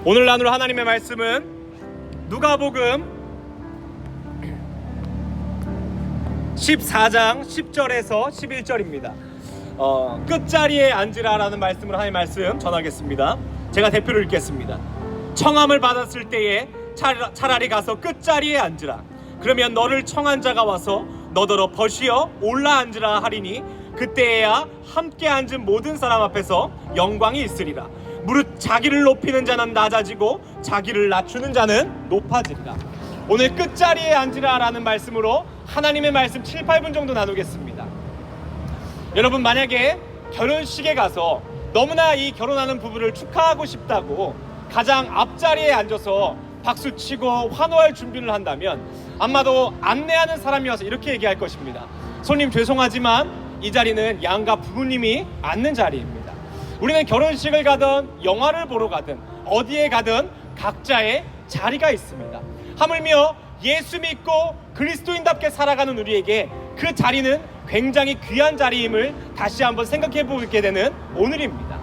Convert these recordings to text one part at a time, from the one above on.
오늘 나눌 하나님의 말씀은 누가복음 14장 10절에서 11절입니다. 끝자리에 앉으라라는 말씀을 하나님의 말씀 전하겠습니다. 제가 대표를 읽겠습니다. 청함을 받았을 때에 차라리 가서 끝자리에 앉으라. 그러면 너를 청한 자가 와서 너더러 벗이어 올라 앉으라 하리니 그때에야 함께 앉은 모든 사람 앞에서 영광이 있으리라. 무릇 자기를 높이는 자는 낮아지고 자기를 낮추는 자는 높아지리라. 오늘 끝자리에 앉으라 라는 말씀으로 하나님의 말씀 7, 8분 정도 나누겠습니다. 여러분, 만약에 결혼식에 가서 너무나 이 결혼하는 부부를 축하하고 싶다고 가장 앞자리에 앉아서 박수치고 환호할 준비를 한다면 아마도 안내하는 사람이 와서 이렇게 얘기할 것입니다. 손님, 죄송하지만 이 자리는 양가 부모님이 앉는 자리입니다. 우리는 결혼식을 가든 영화를 보러 가든 어디에 가든 각자의 자리가 있습니다. 하물며 예수 믿고 그리스도인답게 살아가는 우리에게 그 자리는 굉장히 귀한 자리임을 다시 한번 생각해 보게 되는 오늘입니다.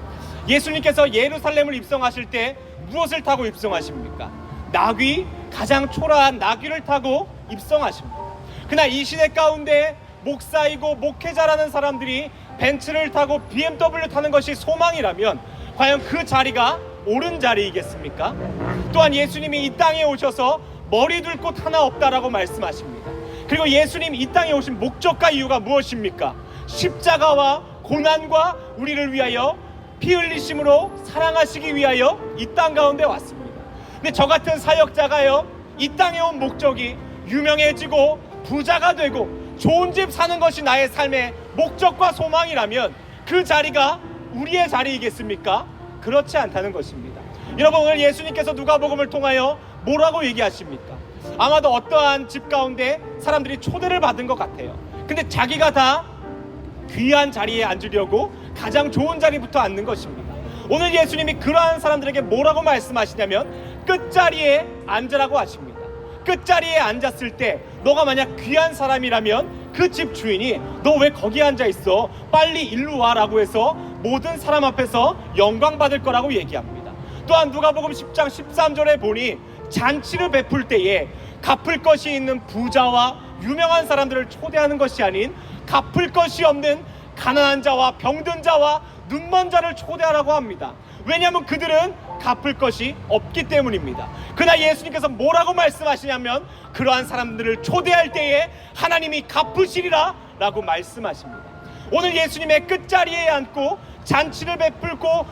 예수님께서 예루살렘을 입성하실 때 무엇을 타고 입성하십니까? 나귀, 가장 초라한 나귀를 타고 입성하십니다. 그러나 이 시대 가운데 목사이고 목회자라는 사람들이 벤츠를 타고 BMW 타는 것이 소망이라면 과연 그 자리가 옳은 자리이겠습니까? 또한 예수님이 이 땅에 오셔서 머리 둘 곳 하나 없다라고 말씀하십니다. 그리고 예수님 이 땅에 오신 목적과 이유가 무엇입니까? 십자가와 고난과 우리를 위하여 피 흘리심으로 사랑하시기 위하여 이 땅 가운데 왔습니다. 근데 저 같은 사역자가요, 이 땅에 온 목적이 유명해지고 부자가 되고 좋은 집 사는 것이 나의 삶의 목적과 소망이라면 그 자리가 우리의 자리이겠습니까? 그렇지 않다는 것입니다. 여러분, 오늘 예수님께서 누가복음을 통하여 뭐라고 얘기하십니까? 아마도 어떠한 집 가운데 사람들이 초대를 받은 것 같아요. 근데 자기가 다 귀한 자리에 앉으려고 가장 좋은 자리부터 앉는 것입니다. 오늘 예수님이 그러한 사람들에게 뭐라고 말씀하시냐면 끝자리에 앉으라고 하십니다. 끝자리에 앉았을 때 너가 만약 귀한 사람이라면 그 집 주인이 너 왜 거기 앉아 있어? 빨리 일로 와라고 해서 모든 사람 앞에서 영광 받을 거라고 얘기합니다. 또한 누가복음 10장 13절에 보니 잔치를 베풀 때에 갚을 것이 있는 부자와 유명한 사람들을 초대하는 것이 아닌 갚을 것이 없는 가난한 자와 병든 자와 눈먼 자를 초대하라고 합니다. 왜냐하면 그들은 갚을 것이 없기 때문입니다. 그러나 예수님께서 뭐라고 말씀하시냐면 그러한 사람들을 초대할 때에 하나님이 갚으시리라 라고 말씀하십니다. 오늘 예수님의 끝자리에 앉고 잔치를 베풀고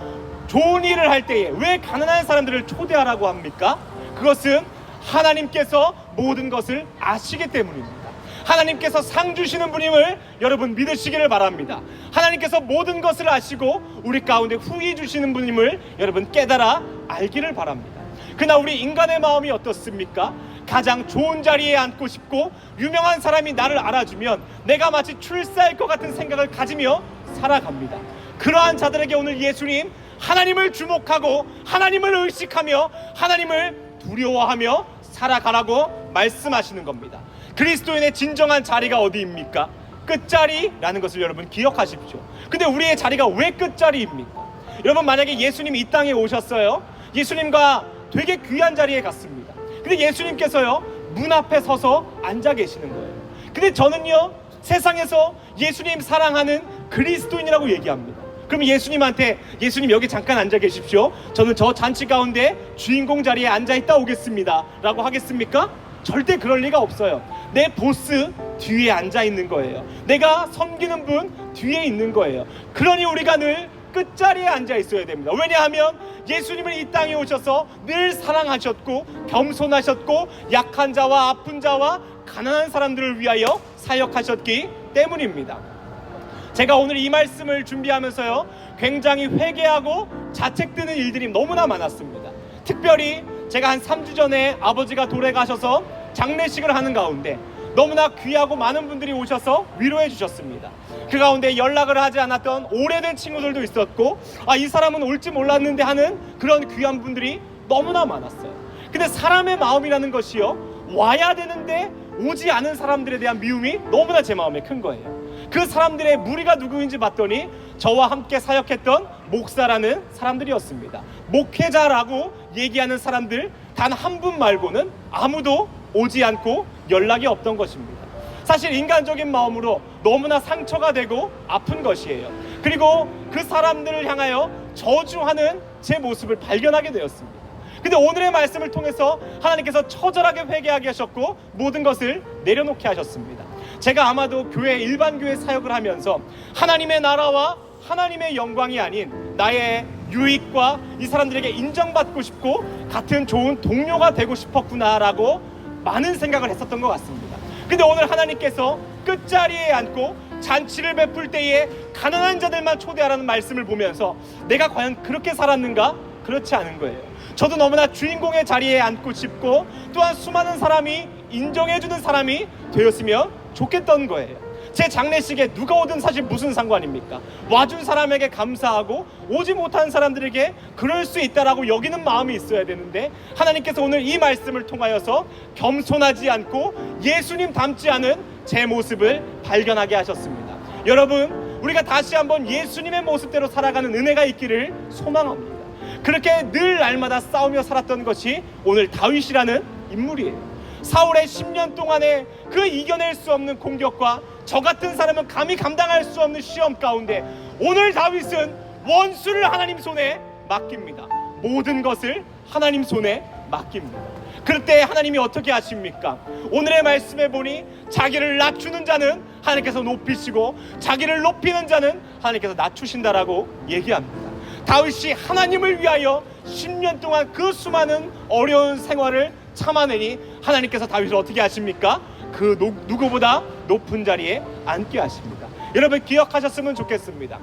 좋은 일을 할 때에 왜 가난한 사람들을 초대하라고 합니까? 그것은 하나님께서 모든 것을 아시기 때문입니다. 하나님께서 상 주시는 분임을 여러분 믿으시기를 바랍니다. 하나님께서 모든 것을 아시고 우리 가운데 후히 주시는 분임을 여러분 깨달아 알기를 바랍니다. 그러나 우리 인간의 마음이 어떻습니까? 가장 좋은 자리에 앉고 싶고 유명한 사람이 나를 알아주면 내가 마치 출세할 것 같은 생각을 가지며 살아갑니다. 그러한 자들에게 오늘 예수님 하나님을 주목하고 하나님을 의식하며 하나님을 두려워하며 살아가라고 말씀하시는 겁니다. 그리스도인의 진정한 자리가 어디입니까? 끝자리라는 것을 여러분 기억하십시오. 근데 우리의 자리가 왜 끝자리입니까? 여러분, 만약에 예수님이 이 땅에 오셨어요. 예수님과 되게 귀한 자리에 갔습니다. 근데 예수님께서요 문 앞에 서서 앉아 계시는 거예요. 근데 저는요 세상에서 예수님 사랑하는 그리스도인이라고 얘기합니다. 그럼 예수님한테 예수님 여기 잠깐 앉아 계십시오. 저는 저 잔치 가운데 주인공 자리에 앉아 있다 오겠습니다 라고 하겠습니까? 절대 그럴 리가 없어요. 내 보스 뒤에 앉아 있는 거예요. 내가 섬기는 분 뒤에 있는 거예요. 그러니 우리가 늘 끝자리에 앉아 있어야 됩니다. 왜냐하면 예수님은 이 땅에 오셔서 늘 사랑하셨고 겸손하셨고 약한 자와 아픈 자와 가난한 사람들을 위하여 사역하셨기 때문입니다. 제가 오늘 이 말씀을 준비하면서요 굉장히 회개하고 자책드는 일들이 너무나 많았습니다. 특별히 제가 한 3주 전에 아버지가 돌아가셔서 장례식을 하는 가운데 너무나 귀하고 많은 분들이 오셔서 위로해 주셨습니다. 그 가운데 연락을 하지 않았던 오래된 친구들도 있었고 이 사람은 올지 몰랐는데 하는 그런 귀한 분들이 너무나 많았어요. 근데 사람의 마음이라는 것이요 와야 되는데 오지 않은 사람들에 대한 미움이 너무나 제 마음에 큰 거예요. 그 사람들의 무리가 누구인지 봤더니 저와 함께 사역했던 목사라는 사람들이었습니다. 목회자라고 얘기하는 사람들 단 한 분 말고는 아무도 오지 않고 연락이 없던 것입니다. 사실 인간적인 마음으로 너무나 상처가 되고 아픈 것이에요. 그리고 그 사람들을 향하여 저주하는 제 모습을 발견하게 되었습니다. 근데 오늘의 말씀을 통해서 하나님께서 처절하게 회개하게 하셨고 모든 것을 내려놓게 하셨습니다. 제가 아마도 일반 교회 사역을 하면서 하나님의 나라와 하나님의 영광이 아닌 나의 유익과 이 사람들에게 인정받고 싶고 같은 좋은 동료가 되고 싶었구나라고 많은 생각을 했었던 것 같습니다. 근데 오늘 하나님께서 끝자리에 앉고 잔치를 베풀 때에 가난한 자들만 초대하라는 말씀을 보면서 내가 과연 그렇게 살았는가? 그렇지 않은 거예요. 저도 너무나 주인공의 자리에 앉고 싶고 또한 수많은 사람이 인정해주는 사람이 되었으면 좋겠던 거예요. 제 장례식에 누가 오든 사실 무슨 상관입니까? 와준 사람에게 감사하고 오지 못한 사람들에게 그럴 수 있다라고 여기는 마음이 있어야 되는데 하나님께서 오늘 이 말씀을 통하여서 겸손하지 않고 예수님 닮지 않은 제 모습을 발견하게 하셨습니다. 여러분, 우리가 다시 한번 예수님의 모습대로 살아가는 은혜가 있기를 소망합니다. 그렇게 늘 날마다 싸우며 살았던 것이 오늘 다윗이라는 인물이에요. 사울의 10년 동안의 그 이겨낼 수 없는 공격과 저 같은 사람은 감히 감당할 수 없는 시험 가운데 오늘 다윗은 원수를 하나님 손에 맡깁니다. 모든 것을 하나님 손에 맡깁니다. 그럴 때 하나님이 어떻게 하십니까? 오늘의 말씀에 보니 자기를 낮추는 자는 하나님께서 높이시고 자기를 높이는 자는 하나님께서 낮추신다라고 얘기합니다. 다윗이 하나님을 위하여 10년 동안 그 수많은 어려운 생활을 참아내니 하나님께서 다윗을 어떻게 하십니까? 그 누구보다 높은 자리에 앉게 하십니다. 여러분 기억하셨으면 좋겠습니다.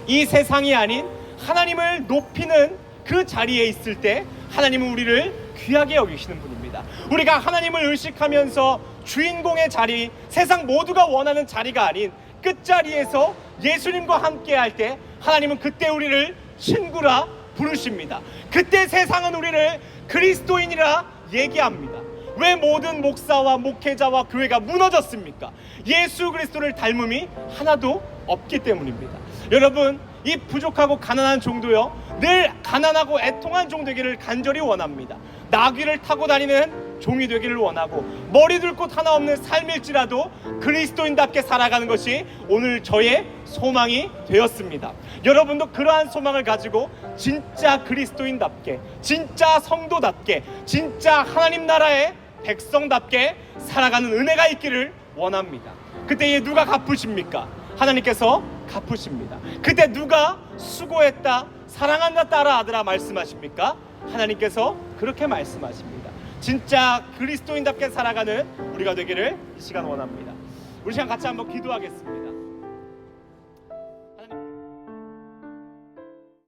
이 세상이 아닌 하나님을 높이는 그 자리에 있을 때 하나님은 우리를 귀하게 여기시는 분입니다. 우리가 하나님을 의식하면서 주인공의 자리, 세상 모두가 원하는 자리가 아닌 끝자리에서 예수님과 함께 할 때 하나님은 그때 우리를 친구라 부르십니다. 그때 세상은 우리를 그리스도인이라 얘기합니다. 왜 모든 목사와 목회자와 교회가 무너졌습니까? 예수 그리스도를 닮음이 하나도 없기 때문입니다. 여러분, 이 부족하고 가난한 종도요, 늘 가난하고 애통한 종 되기를 간절히 원합니다. 나귀를 타고 다니는 종이 되기를 원하고 머리 둘 곳 하나 없는 삶일지라도 그리스도인답게 살아가는 것이 오늘 저의 소망이 되었습니다. 여러분도 그러한 소망을 가지고 진짜 그리스도인답게, 진짜 성도답게, 진짜 하나님 나라의 백성답게 살아가는 은혜가 있기를 원합니다. 그때에 누가 갚으십니까? 하나님께서 갚으십니다. 그때 누가 수고했다, 사랑한다, 딸아, 아들아 말씀하십니까? 하나님께서 그렇게 말씀하십니다. 진짜 그리스도인답게 살아가는 우리가 되기를 이 시간 원합니다. 우리 시간 같이 한번 기도하겠습니다.